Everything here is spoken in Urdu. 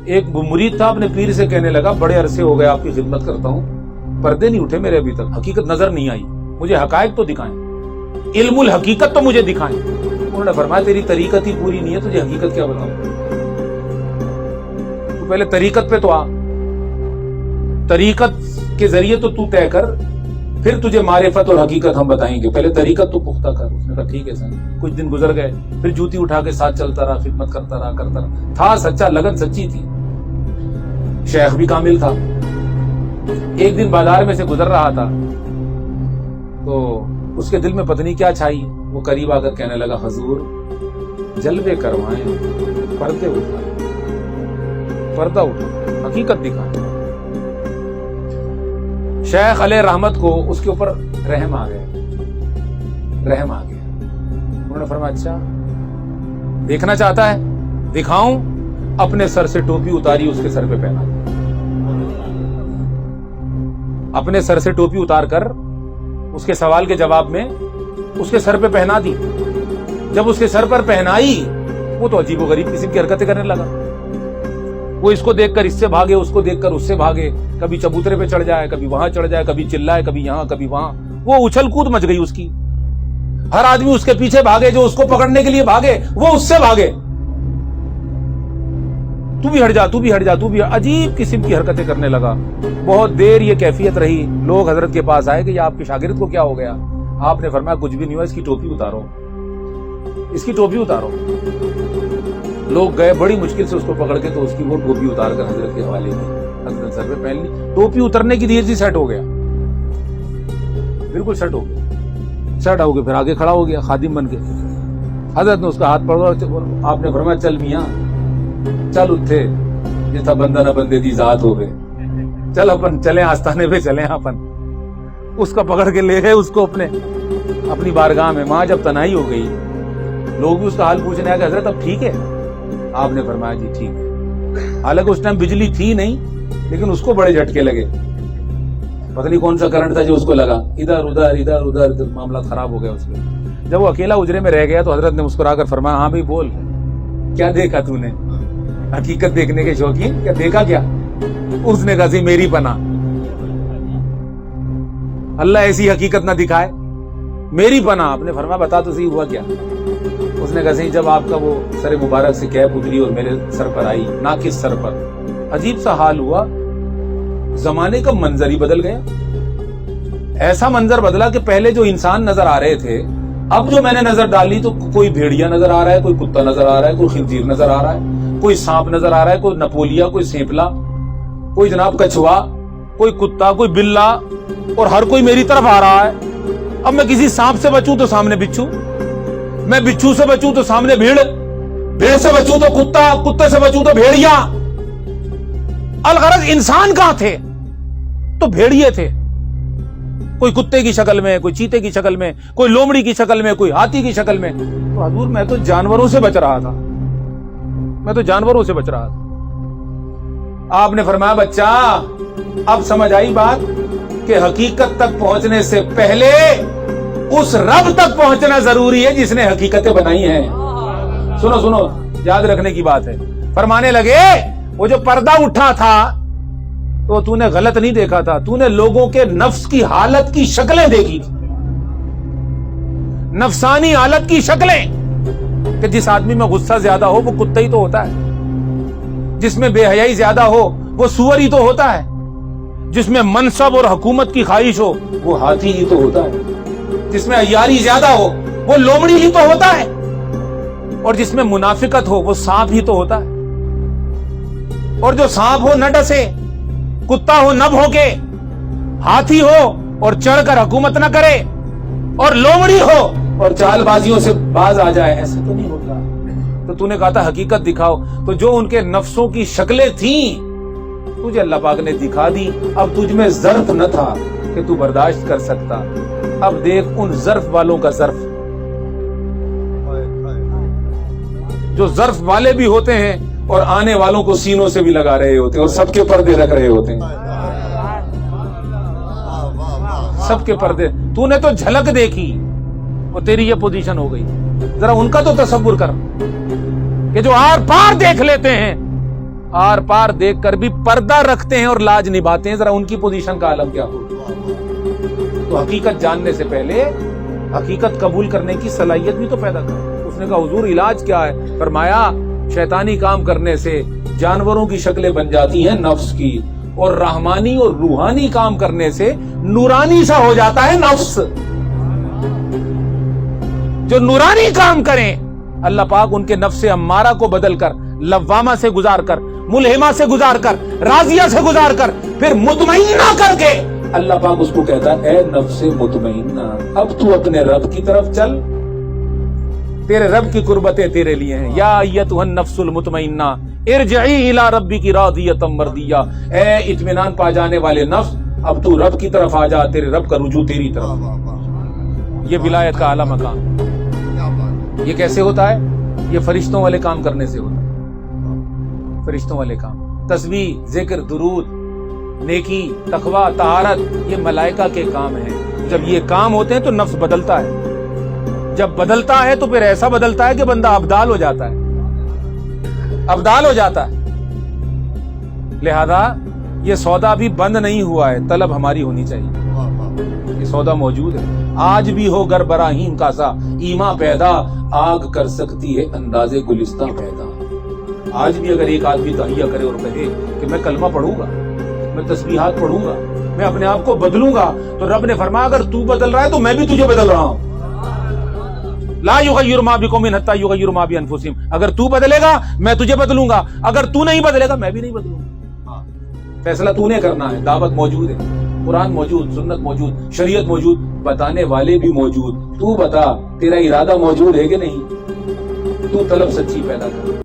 ایک مرید تھا اپنے پیر سے کہنے لگا بڑے عرصے ہو گئے آپ کی خدمت کرتا ہوں، پردے نہیں اٹھے میرے ابھی تک، حقیقت نظر نہیں آئی، مجھے حقائق تو دکھائیں، علم الحقیقت تو مجھے دکھائیں۔ انہوں نے فرمایا تیری طریقت ہی پوری نہیں ہے، تجھے حقیقت کیا بتاؤں؟ تو پہلے طریقت پہ تو آ، طریقت کے ذریعے تو طے کر، پھر تجھے معرفت اور حقیقت ہم بتائیں گے، پہلے طریقت تو پختہ کر۔ اس نے کہا ٹھیک ہے سر۔ کچھ دن گزر گئے، پھر جوتی اٹھا کے ساتھ چلتا رہا، خدمت کرتا رہا، تھا سچا، لگن سچی تھی، شیخ بھی کامل تھا۔ ایک دن بازار میں سے گزر رہا تھا تو اس کے دل میں پتہ نہیں کیا چھائی، وہ قریب آ کر کہنے لگا حضور جلوے کروائیں، پردے اٹھائیں، پردہ اٹھائیں، حقیقت دکھائیں۔ شیخ علیہ رحمت کو اس کے اوپر رحم آ گیا، رحم آ گیا۔ انہوں نے فرمایا اچھا دیکھنا چاہتا ہے، دکھاؤں؟ اپنے سر سے ٹوپی اتاری، اس کے سر پہ پہنا، اپنے سر سے ٹوپی اتار کر اس کے سوال کے جواب میں اس کے سر پہ پہنا دی۔ جب اس کے سر پر پہنائی وہ تو عجیب و غریب قسم کی حرکتیں کرنے لگا، وہ اس کو دیکھ کر اس سے بھاگے، اس کو دیکھ کر اس سے بھاگے، کبھی چبوترے پہ چڑھ جائے، کبھی وہاں چڑھ جائے، کبھی چلائے، کبھی یہاں کبھی وہاں، وہ اچھل کود مچ گئی اس کی۔ ہر آدمی اس کے پیچھے بھاگے، جو اس کو پکڑنے کے لیے بھاگے وہ اس سے بھاگے، تو بھی ہٹ جا، تو بھی ہٹ جا، تو بھی، عجیب قسم کی حرکتیں کرنے لگا۔ بہت دیر یہ کیفیت رہی، لوگ حضرت کے پاس آئے کہ یہ آپ کے شاگرد کو کیا ہو گیا؟ آپ نے فرمایا کچھ بھی نہیں ہوا، اس کی ٹوپی اتارو، اس کی ٹوپی اتارو۔ لوگ گئے، بڑی مشکل سے اس کو پکڑ کے تو اس کی وہ ٹوپی اتار کر حضرت کے حوالے کی، حضرت سر پہ پہن لی۔ ٹوپی اترنے کی دیر سے سیٹ ہو گیا، بالکل سیٹ ہو گیا، سیٹ ہو گیا، پھر آگے کھڑا ہو گیا خادم بن کے۔ حضرت نے اس کا ہاتھ پکڑا، آپ نے فرمایا چل میاں چل اتھے جیسا بندہ نہ بندے دی ذات ہو گئے، چل اپن چلیں آستانے پہ، چلیں اپن۔ اس کا پکڑ کے لے گئے اس کو اپنی بارگاہ میں۔ وہاں جب تنہائی ہو گئی، لوگ بھی اس کا حال پوچھنے آئے کہ حضرت اب ٹھیک ہے؟ آپ نے فرمایا جی ٹھیک ہے۔ حالانکہ اس ٹائم بجلی تھی نہیں، لیکن اس کو بڑے جھٹکے لگے، پتہ نہیں کون سا کرنٹ تھا جو اس کو لگا، ادھر ادھر ادھر ادھر، معاملات خراب ہو گیا اس کے۔ جب وہ اکیلا اجرے میں رہ گیا تو حضرت نے مسکرا کر فرمایا ہاں بھائی بول، کیا دیکھا تو نے؟ حقیقت دیکھنے کے شوقین، کیا دیکھا کیا؟ اس نے کہا میری پناہ، اللہ ایسی حقیقت نہ دکھائے، میری پناہ۔ آپ نے فرمایا بتا تو صحیح ہوا کیا؟ اس نے کہا جب آپ کا وہ سر مبارک سے کیپ اتری اور میرے سر پر آئی، ناقص سر پر، عجیب سا حال ہوا، زمانے کا منظر ہی بدل گیا۔ ایسا منظر بدلا کہ پہلے جو انسان نظر آ رہے تھے، اب جو میں نے نظر ڈالی تو کوئی بھیڑیا نظر آ رہا ہے، کوئی کتا نظر آ رہا ہے، کوئی خنزیر نظر آ رہا ہے، کوئی سانپ نظر آ رہا ہے، کوئی نپولیا، کوئی سینپلا، کوئی جناب کچھوا، کوئی کتا، کوئی بلا، اور ہر کوئی میری طرف آ رہا ہے۔ اب میں کسی سانپ سے بچوں تو سامنے بچھو، میں بچھو سے بچوں تو سامنے بھیڑ، بھیڑ سے بچوں تو کتا، کتے سے بچوں تو بھیڑیا۔ الغرض انسان کہاں تھے؟ تو بھیڑیے تھے، کوئی کتے کی شکل میں، کوئی چیتے کی شکل میں، کوئی لومڑی کی شکل میں، کوئی ہاتھی کی شکل میں۔ تو حضور میں تو جانوروں سے بچ رہا تھا، میں تو جانوروں سے بچ رہا تھا۔ آپ نے فرمایا بچہ اب سمجھ آئی بات کہ حقیقت تک پہنچنے سے پہلے اس رب تک پہنچنا ضروری ہے جس نے حقیقتیں بنائی ہیں۔ سنو سنو، یاد رکھنے کی بات ہے۔ فرمانے لگے وہ جو پردہ اٹھا تھا تو تو نے غلط نہیں دیکھا تھا، تو نے لوگوں کے نفس کی حالت کی شکلیں دیکھی تھی، نفسانی حالت کی شکلیں، کہ جس آدمی میں غصہ زیادہ ہو وہ کتا ہی تو ہوتا ہے، جس میں بے حیائی زیادہ ہو وہ سور ہی تو ہوتا ہے، جس میں منصب اور حکومت کی خواہش ہو وہ ہاتھی ہی تو ہوتا ہے، جس میں عیاری زیادہ ہو وہ لومڑی ہی تو ہوتا ہے، اور جس میں منافقت ہو وہ سانپ ہی تو ہوتا ہے۔ اور جو سانپ ہو نہ ڈسے، کتا ہو نہ بھونکے، ہاتھی ہو اور چڑھ کر حکومت نہ کرے، اور لومڑی ہو اور چال بازیوں سے باز آ جائے، ایسا تو نہیں ہوتا۔ تو تو نے کہا تھا حقیقت دکھاؤ، تو جو ان کے نفسوں کی شکلیں تھیں تجھے اللہ پاک نے دکھا دی۔ اب تجھ میں ظرف نہ تھا کہ تو برداشت کر سکتا، اب دیکھ ان ظرف والوں کا ظرف، جو ظرف والے بھی ہوتے ہیں اور آنے والوں کو سینوں سے بھی لگا رہے ہوتے ہیں اور سب کے پردے رکھ رہے ہوتے ہیں، سب کے پردے۔ تو نے تو جھلک دیکھی اور تیری یہ پوزیشن ہو گئی۔ ذرا ان کا تو تصور کر کہ جو آر پار دیکھ لیتے ہیں، آر پار دیکھ کر بھی پردہ رکھتے ہیں اور لاج نبھاتے ہیں. ذرا ان کی پوزیشن کا عالم کیا ہو. تو حقیقت جاننے سے پہلے حقیقت قبول کرنے کی صلاحیت بھی تو پیدا کر. اس نے کہا حضور علاج کیا ہے؟ فرمایا شیطانی کام کرنے سے جانوروں کی شکلیں بن جاتی ہیں نفس کی, اور رحمانی اور روحانی کام کرنے سے نورانی سا ہو جاتا ہے نفس. جو نورانی کام کریں اللہ پاک ان کے نفس امارہ کو بدل کر, لوامہ سے گزار کر, ملہمہ سے گزار کر, راضیہ سے گزار کر, پھر مطمئنہ کر کے اللہ پاک اس کو کہتا ہے اے نفس مطمئنہ اب تو اپنے رب کی طرف چل, تیرے رب کی قربتیں تیرے لیے ہیں. یا ایتھا النفس المطمئنہ ارجعی الی ربک راضیۃ مرضیہ, اے اطمینان پا جانے والے نفس اب تو رب کی طرف آ جا, تیرے رب کا رجوع تیری طرف. یہ ولایت کا اعلیٰ مقام. یہ کیسے ہوتا ہے؟ یہ فرشتوں والے کام کرنے سے ہوتا ہے. فرشتوں والے کام, تسبیح, ذکر, درود, نیکی, تقوی, طہارت, یہ ملائکہ کے کام ہیں. جب یہ کام ہوتے ہیں تو نفس بدلتا ہے. جب بدلتا ہے تو پھر ایسا بدلتا ہے کہ بندہ ابدال ہو جاتا ہے, ابدال ہو جاتا ہے. لہذا یہ سودا بھی بند نہیں ہوا ہے, طلب ہماری ہونی چاہیے. یہ سودا موجود ہے. آج بھی ہو گر براہیم کا سا ایما پیدا, آگ کر سکتی ہے انداز گلستہ پیدا. آج بھی اگر ایک آدمی تحیہ کرے اور کہے کہ میں کلمہ پڑھوں گا, میں تسبیحات پڑھوں گا, میں اپنے آپ کو بدلوں گا, تو رب نے فرمایا اگر تو بدل رہا ہے تو میں بھی تجھے بدل رہا ہوں. لا یغیر ما بقوم حتی یغیروا ما بانفسہم. اگر تو بدلے گا میں تجھے بدلوں گا, اگر تو نہیں بدلے گا میں بھی نہیں بدلوں گا. فیصلہ تو نے کرنا ہے. دعوت موجود ہے, قرآن موجود, سنت موجود, شریعت موجود, بتانے والے بھی موجود. تو بتا تیرا ارادہ موجود ہے کہ نہیں؟ تو طلب سچی پیدا کر.